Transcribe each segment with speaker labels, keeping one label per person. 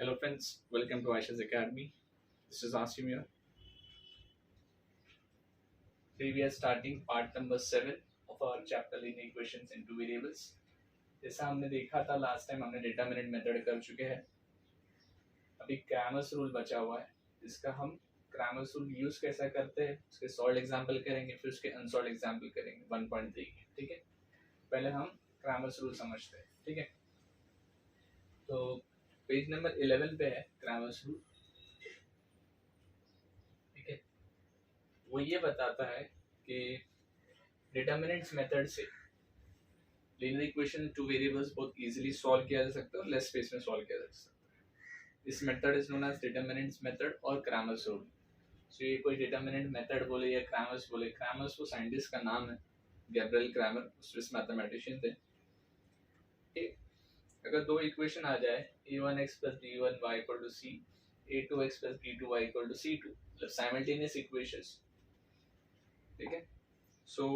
Speaker 1: Hello friends, welcome to Aisha's Academy. This is Asim here. Today we are starting part number 7 of our chapter linear equations into variables. जैसा हमने देखा था last time हमने determinant method कर चुके हैं. अभी क्रैमर्स रूल बचा हुआ है जिसका हम क्रैमर्स रूल यूज कैसा करते हैं उसके सॉल्व एग्जांपल करेंगे, फिर उसके अनसॉल्व एग्जांपल करेंगे 1.3 के. ठीक है, पहले हम क्रैमर्स रूल समझते हैं. ठीक है, तो पेज नंबर 11 पे है क्रैमर्स रूल. वो ये बताता है कि डिटरमिनेंट्स मेथड से लीनियर इक्वेशन टू वेरिएबल्स बहुत इजीली सॉल्व किया जा सकता है और लेस स्पेस में सॉल्व किया जा सकता है. This method is known as determinants method और क्रैमर्स रूल. सो ये कोई डिटरमिनेंट मेथड बोले या क्रैमर्स बोले, क्रैमर्स वो साइंटिस्ट का नाम है, गैब्रियल क्रैमर, स्विस मैथमेटिशियन थे. अगर दो इक्वेशन आ जाए a1x plus b1y equal to c, a2x plus b2y equal to c2, मतलब साइमल्टेनियस इक्वेशंस. ठीक है, सो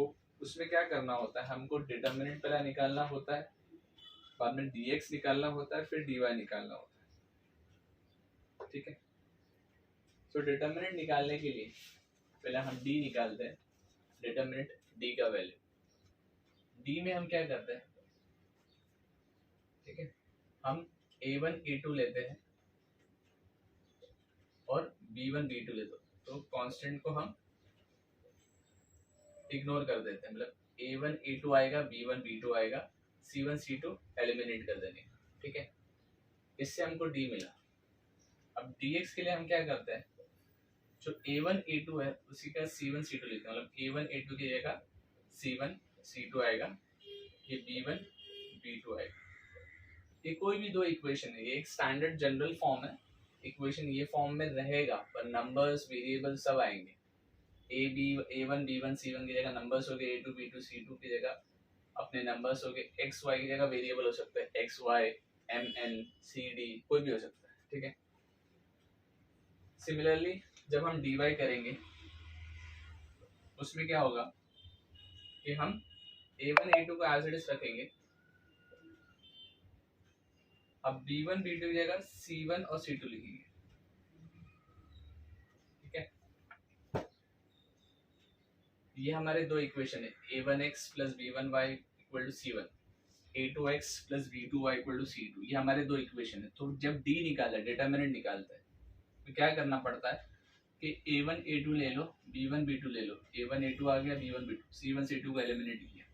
Speaker 1: उसमें क्या करना होता है, हमको डिटरमिनेंट पहले निकालना होता है, बाद में dx निकालना होता है, फिर dy निकालना होता है. ठीक है, सो डिटरमिनेंट निकालने के लिए पहले हम d निकालते हैं, डिटरमिनेंट d का वैल्यू. d में हम क्या करते हैं, ठीक है, हम a1 a2 लेते हैं और b1 b2 लेते हैं. तो कांस्टेंट को हम इग्नोर कर देते हैं, मतलब a1 a2 आएगा, b1 b2 आएगा, c1 c2 एलिमिनेट कर देंगे. ठीक है, इससे हमको d मिला. अब dx के लिए हम क्या करते हैं, जो a1 a2 है उसी का c1 c2 लिखते हैं, मतलब a1 a2 की जगह c1 c2 आएगा, ये b1 b2 आएगा. ये कोई भी दो इक्वेशन है, ये एक स्टैंडर्ड जनरल फॉर्म है. इक्वेशन ये फॉर्म में रहेगा पर नंबर्स वेरिएबल सब आएंगे. a1 b1 c1 की जगह नंबर्स हो गए, a2 b2 c2 की जगह अपने नंबर्स हो गए, x y की जगह वेरिएबल हो सकते हैं x y m n c d, कोई भी हो सकता है. ठीक है, सिमिलरली जब हम dy करेंगे उसमें क्या होगा कि हम a1 a2 को एज इट इज रखेंगे. अब b1 b2 की जगह c1 और c2 लिखेंगे. ठीक है, ये हमारे दो इक्वेशन है, a1x plus b1y equal to c1, a2x plus b2y equal to c2, ये हमारे दो इक्वेशन है. तो जब d निकाला, डिटरमिनेंट निकालता है, तो क्या करना पड़ता है कि a1 a2 ले लो, b1 b2 ले लो, a1 a2 आ गया, b1 b2, c1 c2 को एलिमिनेट किया.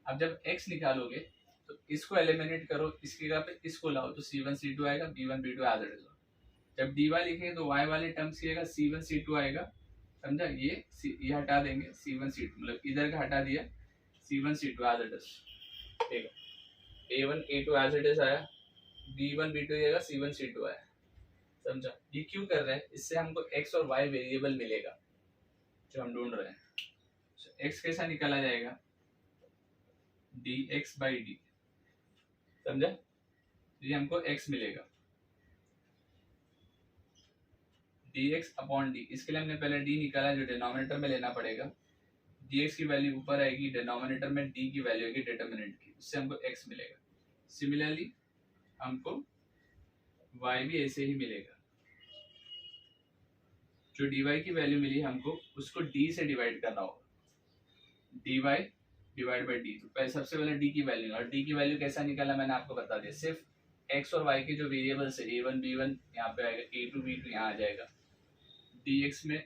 Speaker 1: अब जब x निकालोगे तो इसको एलिमिनेट करो, इसकी जगह पे इसको लाओ, तो c1 c2 आएगा, b1 b2 as it is. जब dy लिखेंगे तो y वाले टर्म्स की जगह c1 c2 आएगा, समझा. ये हटा देंगे, c1 c2 मतलब इधर का हटा दिया, c1 c2 as it is. ठीक है, a1 a2 as it is आया, b1 b2 की जगह c1 c2 आया, समझा. ये क्यों कर रहे हैं, इससे हमको x और y वेरिएबल मिलेगा जो हम ढूंढ रहे हैं. so, x कैसा निकाला जाएगा, dx by d, समझा. ये हमको x मिलेगा dx अपॉन d. इसके लिए हमने पहले d निकाला जो डिनोमिनेटर में लेना पड़ेगा. dx की वैल्यू ऊपर आएगी, डिनोमिनेटर में d की वैल्यू आएगी डिटरमिनेंट की, उससे हमको x मिलेगा. सिमिलरली हमको y भी ऐसे ही मिलेगा. जो dy की वैल्यू मिली हमको उसको d से डिवाइड करना होगा, dy डिवाइड बाई d. तो पहले सबसे पहले d की वैल्यू, और d की वैल्यू कैसा निकाला मैंने आपको बता दिया. सिर्फ x और y के जो वेरिएबल्स है a1 b1 यहाँ पे आएगा, a2 b2 यहाँ आ जाएगा. dx में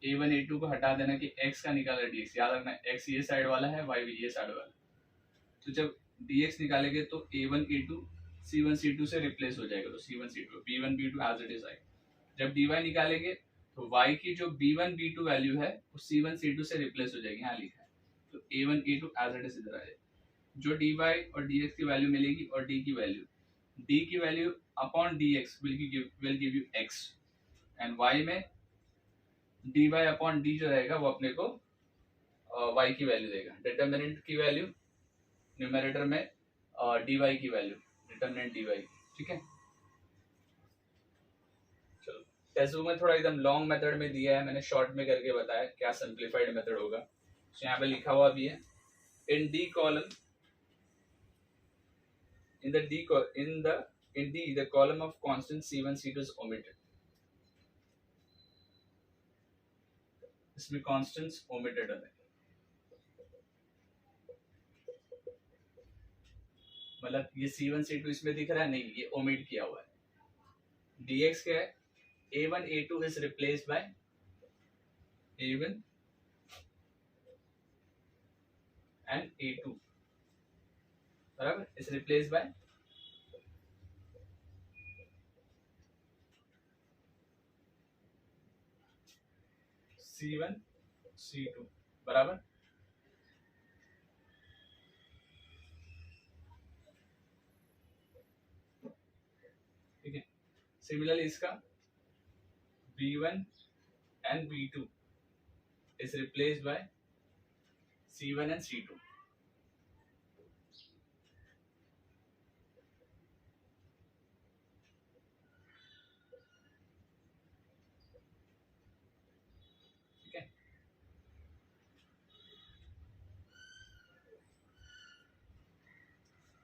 Speaker 1: a1 a2 को हटा देना कि x का निकाला dx, याद रखना x ये साइड वाला है, y भी ये साइड वाला है. तो जब dx निकालेंगे तो a1 a2 c1 c2 से रिप्लेस हो जाएगा, तो c1 c2 b1 b2 as it is आएगा. जब dy निकालेंगे तो y की जो b1 b2 वैल्यू है वो c1 c2 से रिप्लेस हो जाएगी, यहाँ लिखा है. तो a1 a2 as it is इधर आ जाएगा. जो dy और dx की वैल्यू मिलेगी और d की value upon dx will give you x, and y में dy अपॉन d जो रहेगा वो अपने को y की वैल्यू देगा. डिटरमिनेंट की वैल्यू न्यूमरेटर में dy की वैल्यू, डिटरमिनेंट dy. ठीक है, चलो टेस्ट बुक में थोड़ा एकदम लॉन्ग मेथड में दिया है, मैंने शॉर्ट में करके बताया क्या सिंप्लीफाइड मेथड होगा. तो यहाँ पे लिखा हुआ भी है, in d column, in the In D, the column of constant C1, C2 is omitted. इसमें constants omitted है, मतलब ये C1 C2 इसमें दिख रहा है नहीं, ये omit किया हुआ है. dx क्या है? A1 A2 is replaced by A1 and A2, बराबर, is replaced by C1 C2, बराबर. ठीक है. सिमिलरली इसका B1 and B2 is replaced by C1 and C2. ठीक है.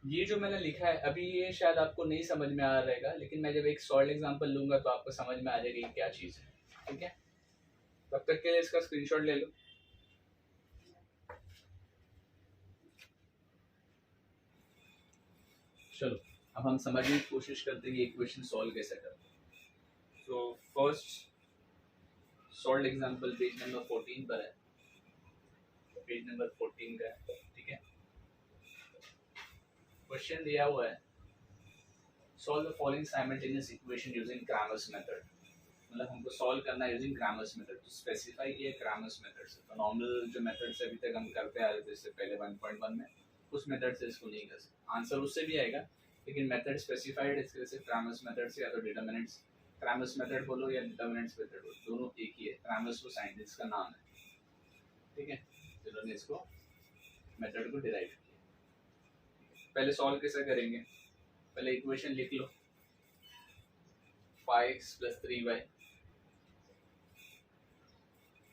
Speaker 1: ये जो मैंने लिखा है अभी ये शायद आपको नहीं समझ में आ रहेगा, लेकिन मैं जब एक सॉल्ड एग्जांपल लूंगा तो आपको समझ में आ जाएगा ये क्या चीज है. ठीक है. तब तक के लिए इसका स्क्रीनशॉट ले लो. चलो अब हम समझने की कोशिश करते हैं कि इक्वेशन सॉल्व कैसे करते हैं. तो first solve example page number 14 पर है, पेज नंबर 14 का है. ठीक है. क्वेश्चन दिया हुआ है, solve the following simultaneous equation using Cramer's method. मतलब हमको सॉल्व करना है यूजिंग क्रैमर्स मेथड. तो स्पेसिफाई किया क्रैमर्स मेथड से. तो नॉर्मल जो मेथड से अभी तक हम करते आ रहे थे इससे पहले 1.1 में, उस मेथड से इसको नहीं कर सकते. आंसर उससे भी आएगा, लेकिन मेथड स्पेसिफाइड इसके वजह से क्रैमर्स मेथड से, या तो डिटरमिनेंट्स क्रैमर्स मेथड बोलो या डिटरमिनेंट्स मेथड बोलो, दोनों एक ही है. क्रैमर्स को साइंटिस्ट का नाम है. ठीक है. जिन्होंने इसको मेथड को डिराइव किया. पहले सॉल्व कैसे करेंगे, पहले इक्वेशन लिख लो. 5x + 3y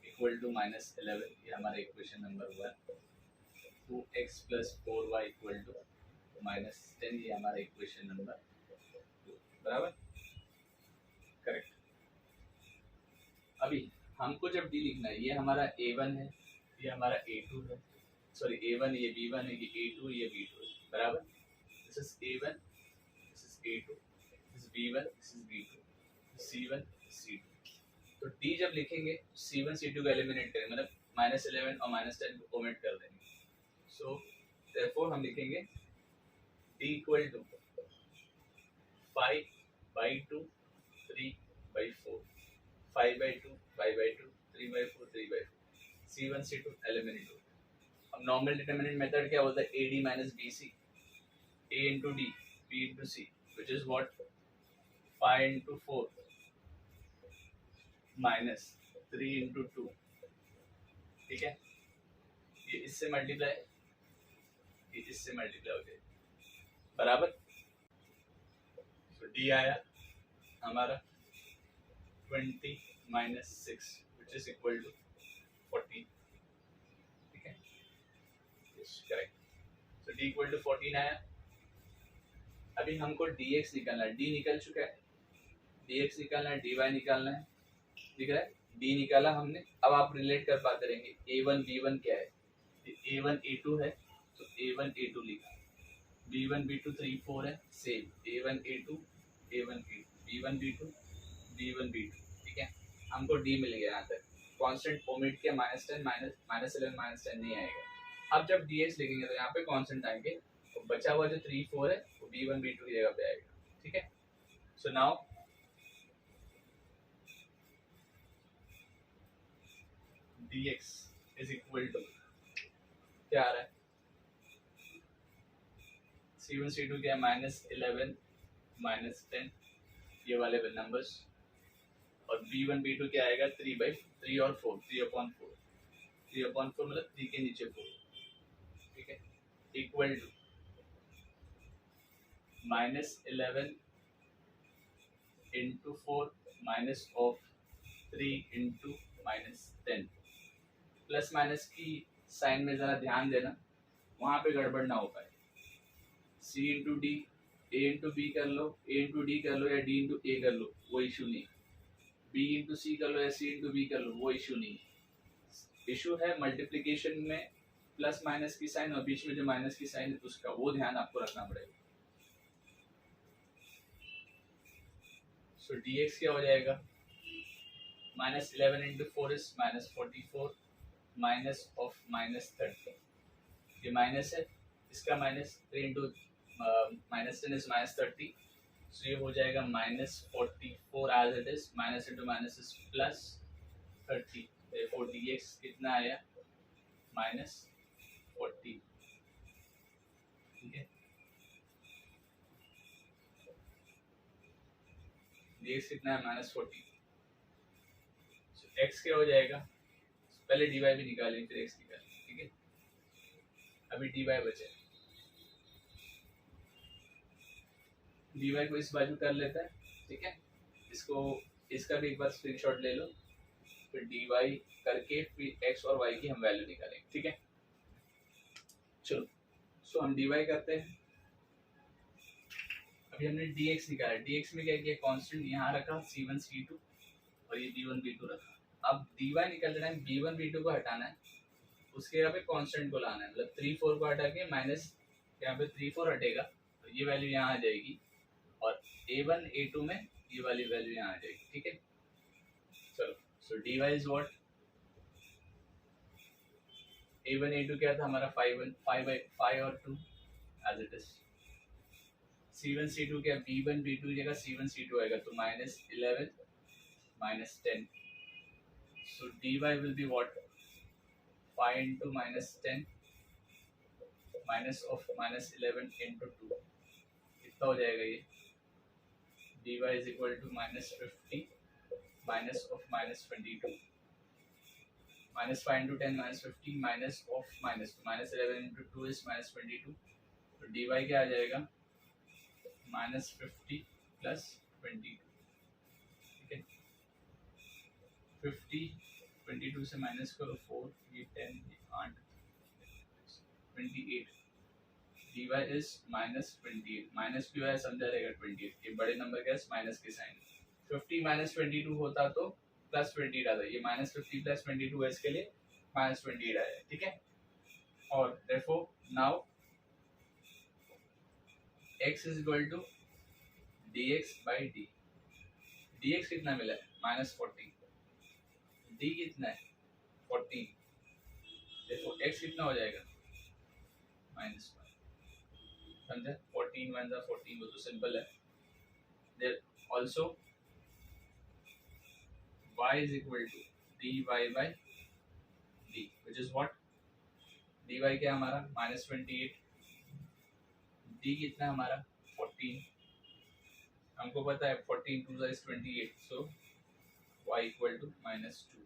Speaker 1: इक्वल टू -11, ये हमारा equation number 1. 2x + 4y equal to -10, ये हमारा इक्वेशन नंबर 2, बराबर. करेक्ट. अभी हमको जब डी लिखना है, ये हमारा A1 है, ये हमारा A2 है, सॉरी A1 ये B1 है, ये A2 ये B2 है, बराबर. This is A1, this is A2, this is B1, this is B2, C1 C2. तो D जब लिखेंगे C1 C2 को एलिमिनेट करेंगे, मतलब -11 और -10 को ओमिट कर देंगे. सो देयरफॉर हम लिखेंगे D equal to 5/2 3/4, 5/2 5/2 3/4 3/4. C1 C2 eliminate हो. अब नॉर्मल डिटरमिनेंट मेथड क्या होता है? AD - BC, A into D, B into C, which is what? 5 into 4 minus 3 into 2. ठीक है. ये इससे मल्टीप्लाई, ये इससे मल्टीप्लाई हो गया, बराबर. तो D आया हमारा 20 - 6 which is equal to 14. ठीक है. करेक्ट. तो D equal to 14 आया. अभी हमको dx निकालना है. d निकल चुका है, dx निकालना है, dy निकालना है. दिख रहा है. d निकाला हमने. अब आप रिलेट कर पाते रहेंगे a1 b1 क्या है. a1 a2 है तो a1 a2 लिखा, b1 b2 3 4 है, same a1 a2 a1 a2 b1 b2 b1 b2. ठीक है. हमको d मिल गया. यहाँ तक कांस्टेंट ओमिट किया, -10 -11 -10 नहीं आएगा. अब जब dx लिखेंगे तो यहाँ पे कांस्टेंट आएंगे, तो बचा हुआ जो 3 4 है वो b1 b2 की जगह पे आएगा. ठीक है. So now dx is equal to क्या आ रहा है? C1 C2 क्या है? -11 -10, ये वाले नंबर्स. और b1 b2 क्या आएगा? 3 और 4, 3/4, 3/4 मतलब 3 के नीचे 4. ठीक है. Equal to -11 into 4 minus of 3 into -10. Plus minus की साइन में जरा ध्यान देना, वहां पे गड़बड़ ना हो पाए. C into D ए इंटू बी कर लो, ए इंटू डी कर लो, या डी इंटू ए कर लो, वो इशू नहीं। बी इंटू सी कर लो या सी इंटू बी कर लो, वो इशू नहीं। इशू है मल्टीप्लीकेशन में प्लस माइनस की साइन और बीच में जो माइनस की साइन है उसका, वो ध्यान आपको रखना पड़ेगा। सो dx क्या हो जाएगा, -11 इंटू 4 इज -44 माइनस ऑफ -30, ये माइनस है, इसका माइनस, 3 इंटू -10 इज -30, सो ये हो जाएगा -44 as it is, minus into minus is +30, therefore dx कितना आया -40, ठीक है। dx कितना है -40, so x क्या हो जाएगा, पहले dy भी निकालें फिर x निकालें, ठीक है। अभी dy बचे, dy को इस बाजू कर लेता है, ठीक है। इसको, इसका भी एक बार स्क्रीनशॉट ले लो, फिर dy करके फिर x और y की हम वैल्यू निकालेंगे, ठीक है। चलो, सो हम dy करते हैं। अभी हमने dx निकाला, dx में क्या किया, कांस्टेंट यहाँ रखा c1 c2 और ये b1 b2 रखा। अब dy निकल रहा है, b1 b2 को हटाना है, उसके यहाँ पे कांस्टेंट को लाना है, मतलब 3 4 को हटा के माइनस, यहाँ पे 3 4 हटेगा तो ये वैल्यू यहाँ आ जाएगी, और a1 a2 में ये वाली वैल्यू यहाँ आ जाएगी, ठीक है। चलो, सो dy is what, a1 a2 क्या था हमारा 5 और 2 as it is, c1 c2 क्या, b1 b2 जगह c1 c2 आएगा तो -11 -10, so dy will be what, 5 into -10 minus of -11 into 2, कितना हो जाएगा ये, dy is equal to -50 minus of -22, -5 into 10 -15 minus of -11 into 2 is -22, तो dy क्या आ जाएगा -50 plus 22, ठीक है। 50 22 से माइनस करो 4, ये 10, ये 8, 28, dy is -28, माइनस क्यों है समझा रहेगा, 28 ये बड़े नंबर का माइनस की साइन, 50 -22 होता तो +28 आता, ये -50 + 22 है, इसके लिए -28 आया, ठीक है। और therefore now x is equal to dx by d, dx कितना मिला है -40, d कितना है 14, देखो x कितना हो जाएगा -1, समझा, 14 1 जा 14, वो तो सिंपल है। There also y is equal to dy by d, which is what, dy क्या हमारा -28, d कितना हमारा 14, हमको पता है 14 2 is 28, so y equal to -2,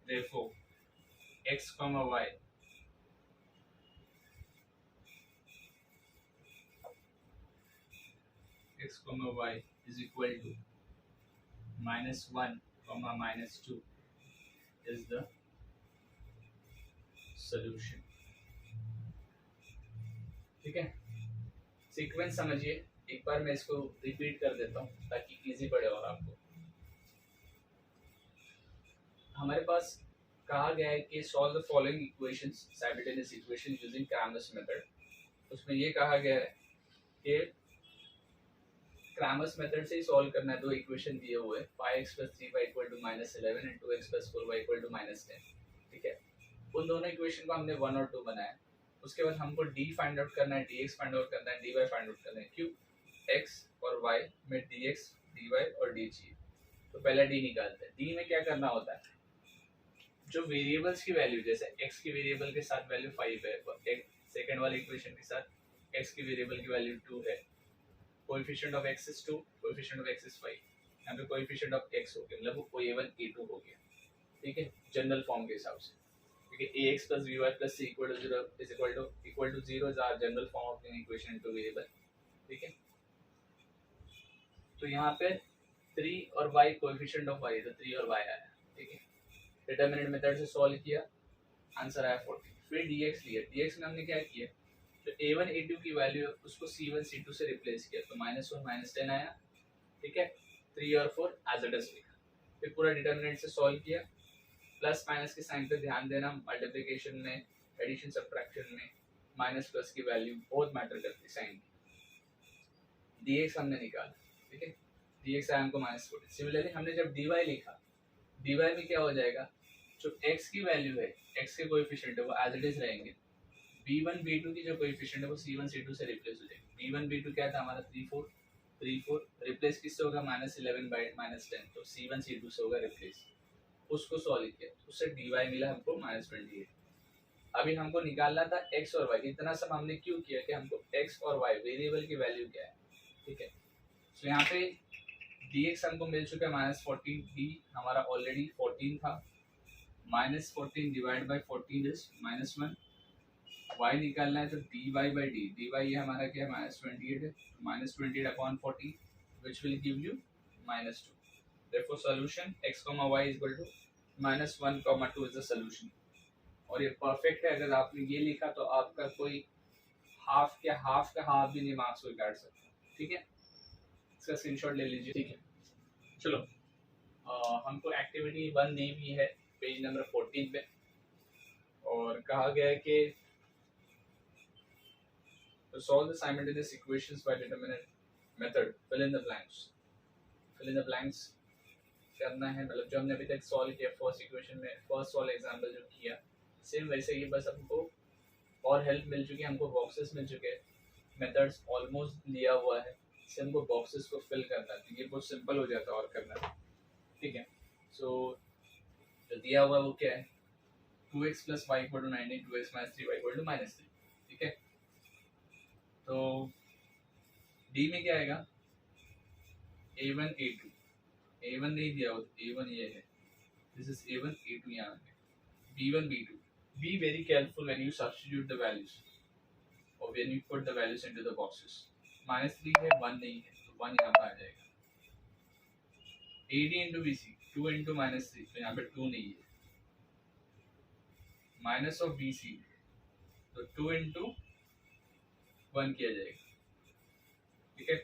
Speaker 1: therefore x comma y is equal to -1 comma -2 is the solution, ठीक है। सीक्वेंस समझिए, एक बार मैं इसको रिपीट कर देता हूँ ताकि इजी पड़े और आपको। हमारे पास कहा गया है कि solve the following equations, simultaneous equation using Cramer's method. उसमें ये कहा गया है कि क्रैमर्स मेथड से ही सॉल्व करना है। दो इक्वेशन दिए हुए हैं, 5x + 3y = -11 and 2x + 4y = -10, ठीक है। उन दोनों इक्वेशन को हमने 1 और 2 बनाया। उसके बाद हमको d फाइंड आउट करना है, dx फाइंड आउट करना है, dy फाइंड आउट करना है। क्यों, x और y में dx dy और d चाहिए, तो पहले d निकालते हैं। d में क्या करना होता है, जो वेरिएबल्स की वैल्यू, जैसे x की वेरिएबल के साथ वैल्यू 5 है, सेकंड वाले इक्वेशन के साथ x की वेरिएबल की वैल्यू 2 है, coefficient of x is 2, coefficient of x is 5, यहाँ पे कोएफिशिएंट ऑफ x हो गया, मतलब वो a1 a2 हो गया, ठीक है, जनरल फॉर्म के हिसाब से। क्योंकि ax + by + c = 0 is zero is our general form of an equation into variable, ठीक है। तो यहाँ पे 3 और y कोएफिशिएंट ऑफ y है, तो 3 और y आया, ठीक है। डिटरमिनेंट मेथड से सॉल्व किया, आंसर आया 40। फिर dx लिया, dx में हमने क्या किया, जो A1 A2 की वैल्यू है उसको C1 C2 से रिप्लेस किया तो -1 -10 आया, ठीक है। 3 और 4 एज इट इज लिखा, फिर पूरा डिटर्मिनेंट से सॉल्व किया। प्लस माइनस के साइन पे ध्यान देना, मल्टीप्लिकेशन में, एडिशन सब्ट्रैक्शन में माइनस प्लस की वैल्यू बहुत मैटर करती है साइन की। dx हमने निकाला, ठीक है, dx आया हमको -14। सिमिलरली हमने जब dy लिखा, dy में क्या हो जाएगा, जो x की वैल्यू है, x के कोएफिशिएंट है वो एज इट इज रहेंगे। b1 b2 की जो कोएफिशिएंट है वो c1 c2 से रिप्लेस हो जाएगा। b1 b2 क्या था हमारा 3 4 3 4, रिप्लेस किससे होगा -11 बाय -10, तो c1 c2 से होगा रिप्लेस। उसको सॉल्व किया, उससे dy मिला हमको -28। अभी हमको निकालना था x और y। इतना सब हमने क्यों किया कि हमको x और y वेरिएबल की वैल्यू क्या है, ठीक है। तो यहाँ पे dx हमको मिल चुका है -14, d हमारा ऑलरेडी 14 था, -14 डिवाइड बाय 14 इज -1। y निकालना है तो dy बाई डी, dy ये हमारा क्या है -28 है, -28 upon 40 which will give you -2। therefore solution x, y is equal to -1, 2 is the solution। और ये परफेक्ट है। अगर आपने ये लिखा तो आपका कोई हाफ का हाफ भी नहीं मार्क्स कोई काट सकता, ठीक है। इसका स्क्रीनशॉट ले लीजिए, ठीक है। चलो हमको एक्टिविटी 1 दी हुई है पेज नंबर 14 पे, और कहा गया है कि to solve the simultaneous equations by determinant method, fill in the blanks। fill in the blanks करना है, मतलब जो हमने अभी तक सॉल्व किया फर्स्ट इक्वेशन में, फर्स्ट वाला एग्जांपल जो किया सेम वैसे ही, बस हमको और हेल्प मिल चुकी है, हमको बॉक्सेस मिल चुके हैं, मेथड्स ऑलमोस्ट लिया हुआ है, इससे हमको बॉक्सेस को फिल करना है। ये बहुत सिंपल हो जाता है और करना, ठीक है। सो जो दिया हुआ है वो क्या है, 2x + y = 19, 2x - 3y = -3, ठीक है। तो डी में क्या आएगा, a1 a2, a1 नहीं दिया हो तो a1 ये है, दिस इज a1 a2 यहाँ पे, b1 b2। be very careful when you substitute the values or when you put the values into the boxes। -3 है, 1 नहीं है, तो 1 यहाँ पर आ जाएगा। ad into bc, 2 into -3, तो यहाँ पे 2 नहीं है। माइनस ऑफ bc, तो 2 into 1 किया जाएगा, ठीक है।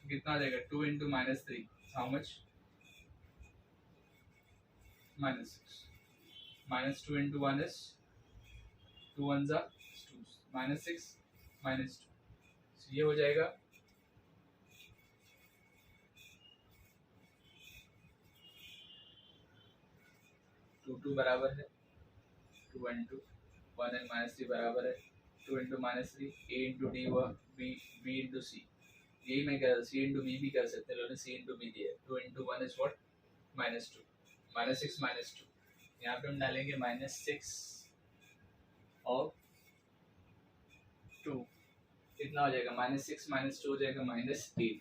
Speaker 1: कितना आ जाएगा, 2 into -3, how much, -6, -2 into 1 is 2 1s are 2, -6 -2, so ये हो जाएगा 2 2 बराबर है 2 into 1 and -3 बराबर है 2 into -3, a into d हुआ, b into c, यही मैं कह रहा, c into b भी कर सकते हैं, लोगों ने c into b दिया है। 2 into 1 is what, -2, -6 -2, यहाँ पे हम डालेंगे -6 और 2, कितना हो जाएगा, -6 -2 हो जाएगा -8,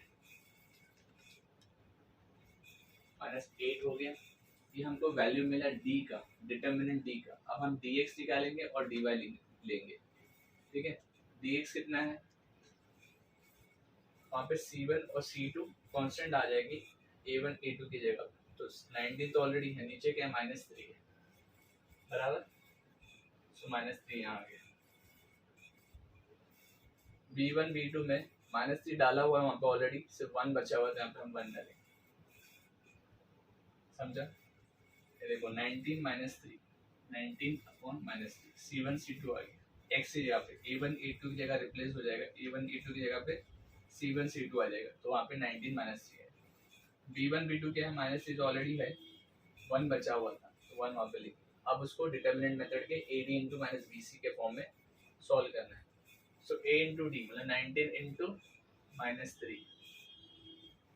Speaker 1: -8 हो गया। ये हमको वैल्यू मिला d का, डिटर्मिनेंट d का। अब हम dx निकालेंगे और dy लेंगे, ठीक है। dx कितना है, वहाँ पे c1 और c2 कांस्टेंट आ जाएगी a1 a2 की जगह, तो 19 तो ऑलरेडी है, नीचे क्या है -3 है, बराबर, सो -3 यहाँ आ गया। b1 b2 में -3 डाला हुआ है वहाँ पे ऑलरेडी, सिर्फ 1 बचा हुआ था, यहाँ पे हम 1 डालेंगे, समझा। ये देखो 19 -3, 19 अपॉन -3, c1 c2 आ गया, x से यहाँ पे a1 a2 की जगह रिप्लेस हो जाएगा, a1 a2 की जगह पे c1 c2 आ जाएगा, तो वहाँ पे 19 -3 है। b1 b2 क्या है, -3 तो ऑलरेडी है, 1 बचा हुआ था, तो 1 वहाँ पे लिख। अब उसको डिटर्मिनेंट मेथड के ad into -bc के फॉर्म में सॉल्व करना है। सो a into d मतलब 19 into -3,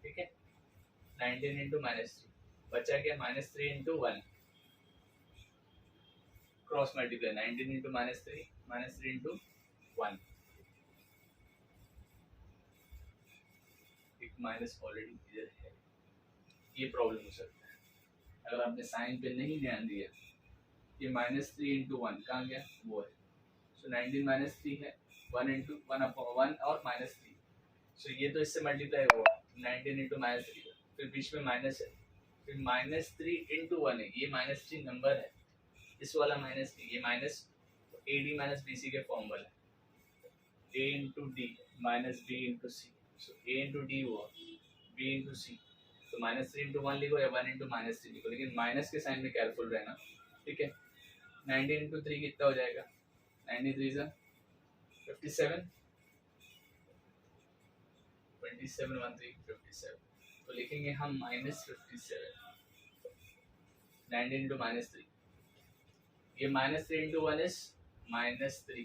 Speaker 1: ठीक है, 19 into -3 बचा क्या, -3 into 1, cross multiply 19 into -3 into 1, एक माइनस ऑलरेडी इधर है, ये प्रॉब्लम हो सकता है अगर आपने साइन पे नहीं ध्यान दिया। ये -3 into 1 कहाँ गया, वो है, सो 19 -3 है, 1 into 1 upon 1 और -3, सो ये तो इससे मल्टीप्लाई हुआ 19 into -3, फिर बीच में माइनस है, फिर -3 into 1 है, ये -3 नंबर है, इस वाला -3, ये A D minus B C के फॉर्म वाला, A into D minus B into C, so A into D हुआ बी इंटू सी, तो माइनस थ्री इंटू वन लिखो या वन इंटू माइनस थ्री लिखो, लेकिन माइनस के साइन में केयरफुल रहना, ठीक है। 19 इंटू थ्री कितना हो जाएगा, 93 सा 57, 27 1 3 57, तो लिखेंगे हम माइनस 57, 19 इंटू माइनस थ्री, ये minus three into one is minus three,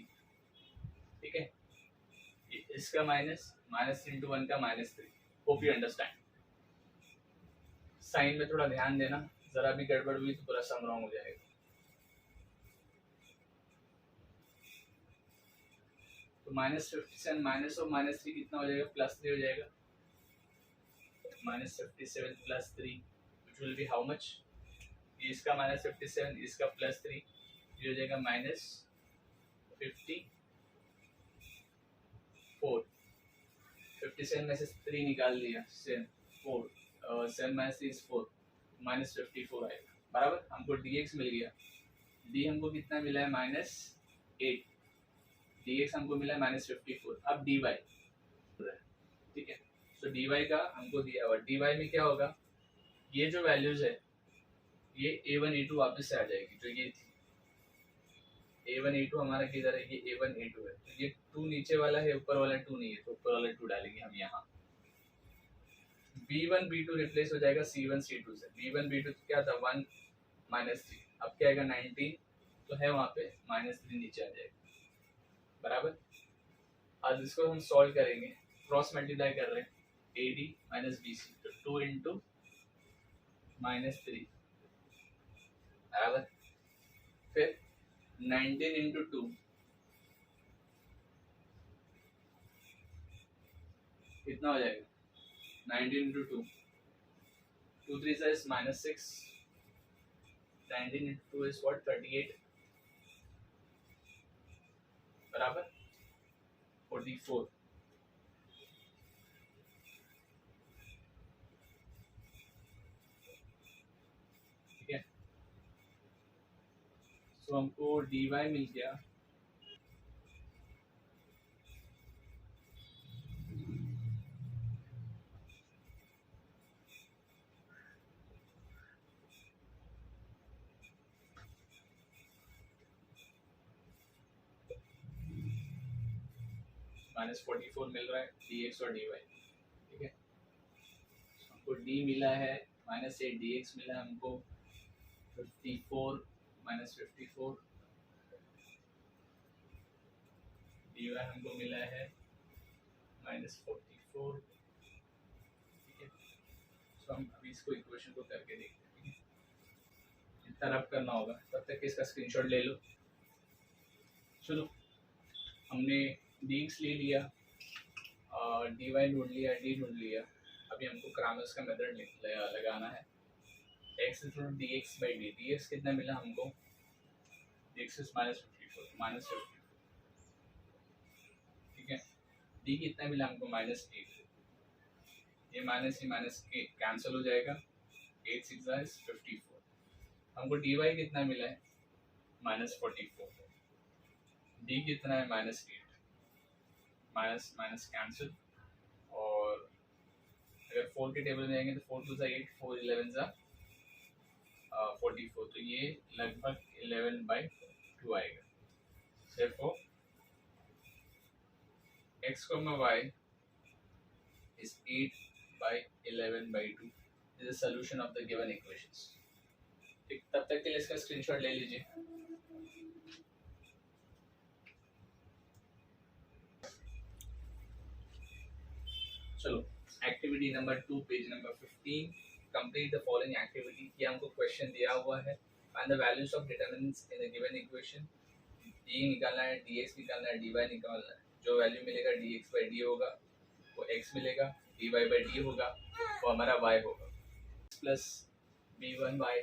Speaker 1: ठीक है, इसका minus minus three into one का minus three, hope you understand. Sign में थोड़ा ध्यान देना, जरा भी गड़बड़ हुई तो पूरा सम रॉन्ग हो जाएगा। तो माइनस 57 माइनस और माइनस थ्री कितना हो जाएगा, प्लस थ्री हो जाएगा, minus 57 plus three which will be how much, ये इसका माइनस 57 इसका प्लस थ्री, ये हो जाएगा माइनस 54, 57 में से थ्री निकाल दिया, 4 7 माइनस थ्री इज 4, माइनस 54 आएगा, बराबर। हमको dx मिल गया, d हमको कितना मिला है माइनस 8, dx हमको मिला है माइनस 54, अब dy, ठीक है, तो dy का हमको दिया हुआ, dy में क्या होगा, ये जो वैल्यूज है ये a1 a2 वापस से आ जाएगी, जो ये थी a1 a2 हमारा किधर है, ये a1 a2 है, तो ये 2 नीचे वाला है, ऊपर वाला 2 नहीं है, तो ऊपर वाला 2 डालेंगे हम यहाँ, b1 b2 रिप्लेस हो जाएगा c1 c2 से, b1 b2 क्या था 1 माइनस थ्री, अब क्या आएगा 19, तो है वहाँ पे माइनस थ्री नीचे आ जाएगा, बराबर। आज इसको हम सॉल्व करेंगे, क्रॉस मल्टीप्लाई कर रहे हैं, A D minus B C, तो 2 इंटू माइनस थ्री, बराबर, फिर 19 इंटू टू कितना हो जाएगा, 19 into two, 2 3 is minus 6, 19 into two is what 38, बराबर 44, ठीक है। तो हमको डी वाई मिल गया -44 मिल रहा है dx और dy, ठीक है। हमको d मिला है -8, dx मिला है हमको 54 -54, dy हमको मिला है -44, ठीक है। तो हम अभी इसको इक्वेशन को करके देखते हैं, इतना रब करना होगा, तब तक इसका स्क्रीनशॉट ले लो। चलो, हमने dx ले लिया, dy ढूंढ लिया, d ढूंढ लिया, अभी हमको क्रामर्स का मेथड लगाना है, x is dx by d, dx कितना मिला हमको, dx इज -54, ठीक है। d कितना मिला हमको -8, ये माइनस ही माइनस के कैंसिल हो जाएगा, 8 6 इज 54, हमको dy कितना मिला है -44, d कितना है -8, माइनस माइनस कैंसिल, और अगर 4 के टेबल में जाएंगे तो 4 2 8, 4 11 44, तो ये लगभग 11/2 आएगा। Therefore, x, y is 8/11/2 is the solution of the given equations. ठीक, तब तक के लिए इसका स्क्रीनशॉट ले लीजिए। चलो, activity number 2, page number 15, complete the following activity. ये हमको क्वेश्चन दिया हुआ है, find the values of determinants in the given equation, d निकालना है, dx निकालना है, dy निकालना है, जो वैल्यू मिलेगा dx/d होगा वो x मिलेगा, dy/d होगा वो हमारा y होगा, plus b1y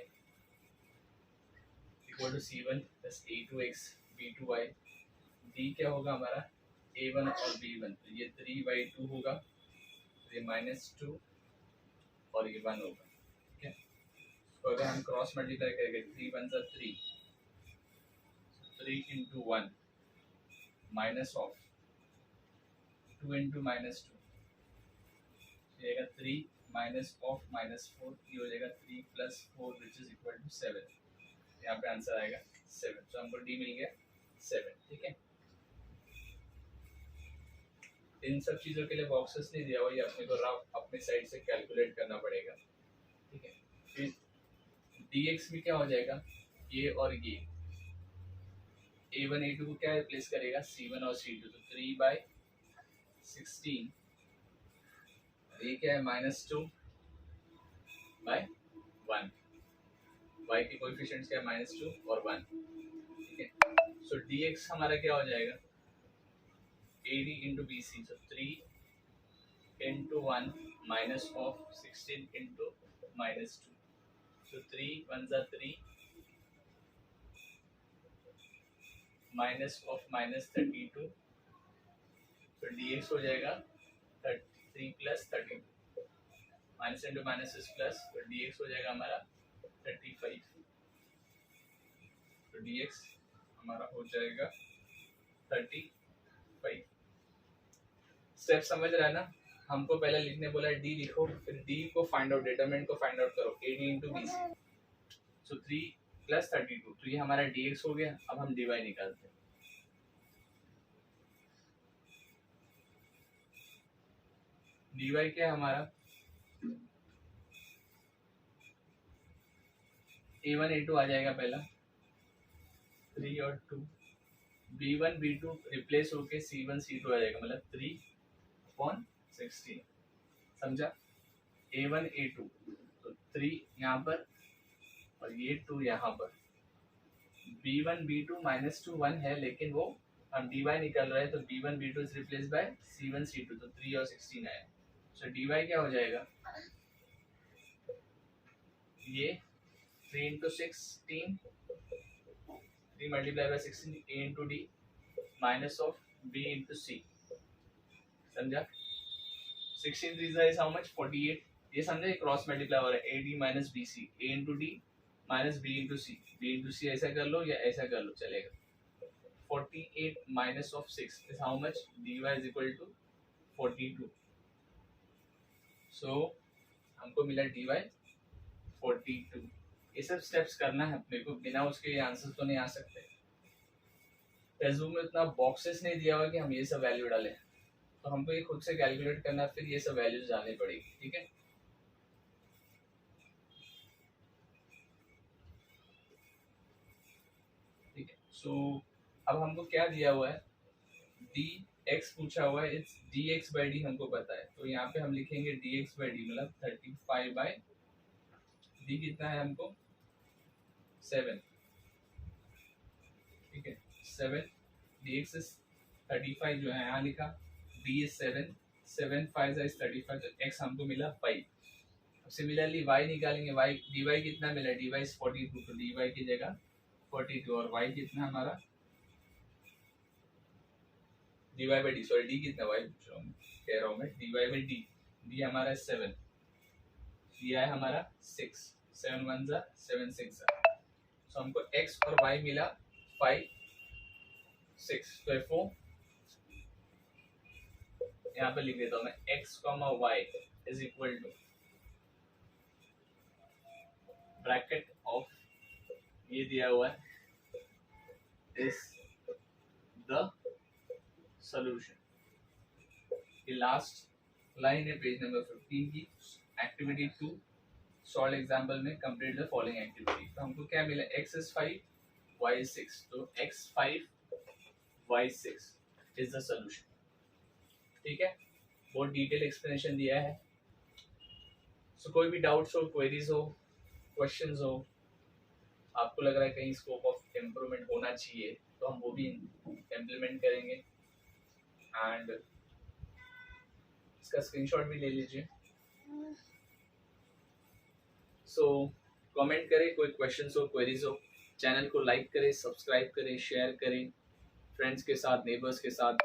Speaker 1: equal to c1 plus a2x b2y, d क्या होगा हमारा a1 और b1, तो ये 3/2 होगा, तो ये -2 और ये 1 होगा, ठीक है। तो अगर हम क्रॉस मल्टीप्लाई करेंगे 3 1 3, 3 into 1 minus of 2 into minus 2 ये जाएगा 3 minus of minus 4, ये हो जाएगा 3 plus 4 which is equal to 7। यहाँ पे आंसर आएगा 7। तो हमको डी मिल गया 7। ठीक है, इन सब चीजों के लिए बॉक्सेस नहीं दिया हुआ, ये अपने को रफ अपने साइड से कैलकुलेट करना पड़ेगा। ठीक है, फिर dx में क्या हो जाएगा, ये और ये a1 a2 को क्या रिप्लेस करेगा, c1 और c2, तो 3/16, ये क्या है -2/1, y के कोएफिशिएंट्स क्या है -2 और 1। ठीक है, सो dx हमारा क्या हो जाएगा, AD into BC, so 3 into 1 minus of 16 into minus 2, so 3 1s are 3 minus of minus 32, so dx हो जाएगा 3 plus 32, minus into minus is plus, तो dx हो जाएगा हमारा 35, तो dx हमारा हो जाएगा 35। स्टेप समझ रहा है ना, हमको पहले लिखने बोला है डी लिखो, फिर डी को फाइंड आउट, डिटरमिनेंट को फाइंड आउट करो, AD into BC, सो 3 plus 32, तो ये हमारा dx हो गया। अब हम dy निकालते हैं, dy क्या है हमारा, a1 a2 आ जाएगा पहला, 3 और 2, b1 b2 रिप्लेस होके c1 c2 आ जाएगा, मतलब 3/16, समझा, a1 a2, तो 3 यहाँ पर और ये 2 यहाँ पर, b1 b2 -2 1 है, लेकिन वो हम dy निकल रहे हैं, तो b1 b2 is replace by c1 c2, तो 3 और 16 आया, सो dy क्या हो जाएगा, ये 3 into 16, 3 multiplied by 16, a into d minus of b into c, समझा, 16 3 is how much, 48, ये समझे, क्रॉस मल्टीप्लाई हो रहा है, ad minus bc, a into d minus b into c, b into c ऐसा कर लो या ऐसा कर लो चलेगा, 48 minus of 6 is how much, dy is equal to 42, so हमको मिला dy 42। ये सब स्टेप्स करना है अपने को, बिना उसके आंसर तो नहीं आ सकते। टेक्स्ट में इतना बॉक्सेस नहीं दिया हुआ कि हम ये सब वैल्यू डालें, तो हमको ये खुद से कैलकुलेट करना, फिर ये सब वैल्यूज डालनी पड़ेगी। ठीक है, ठीक है, सो अब हमको क्या दिया हुआ है, dx पूछा हुआ है, इट्स dx by d हमको पता है, तो यहाँ पे हम लिखेंगे dx by d मतलब 35 by d कितना है हमको 7। ठीक है, 7 dx is 35 जो है यहाँ लिखा, d is 7, 7 5 is 35, तो x हमको मिला 5। अब सिमिलरली y निकालेंगे, y dy कितना मिला, dy is 42, तो dy की जगह 42, और y कितना हमारा, dy by d, sorry d कितना, y पूछ रहा हूँ, कह रहा हूँ मैं, dy by d हमारा 7, dy हमारा 6, 7 1s are 7 6 are, so हमको x और y मिला 5 6, तो यहाँ पे लिख देता हूँ मैं, x, y is equal to bracket of, ये दिया हुआ है, इज द सॉल्यूशन। ये लास्ट लाइन है पेज नंबर 15 की, एक्टिविटी 2 सॉल्व एग्जाम्पल में कंप्लीट द फॉलोइंग एक्टिविटी। तो हमको क्या मिला, x is 5 y is 6, तो x 5 y 6 is the solution. ठीक है, बहुत डिटेल एक्सप्लेनेशन दिया है। सो कोई भी डाउट्स हो, क्वेरीज हो, क्वेश्चंस हो, आपको लग रहा है कहीं स्कोप ऑफ इम्प्रूवमेंट होना चाहिए, तो हम वो भी इम्प्लीमेंट करेंगे, एंड इसका स्क्रीनशॉट भी ले लीजिए। सो कमेंट करें, कोई क्वेश्चंस हो, क्वेरीज हो, चैनल को लाइक करें, सब्सक्राइब करें, शेयर करें फ्रेंड्स के साथ, नेबर्स के साथ,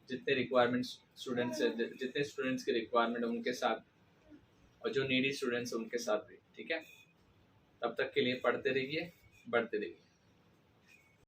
Speaker 1: जितने रिक्वायरमेंट स्टूडेंट्स है, जितने स्टूडेंट्स के रिक्वायरमेंट है उनके साथ, और जो नीडी स्टूडेंट्स हैं उनके साथ भी। ठीक है, तब तक के लिए पढ़ते रहिए, बढ़ते रहिए।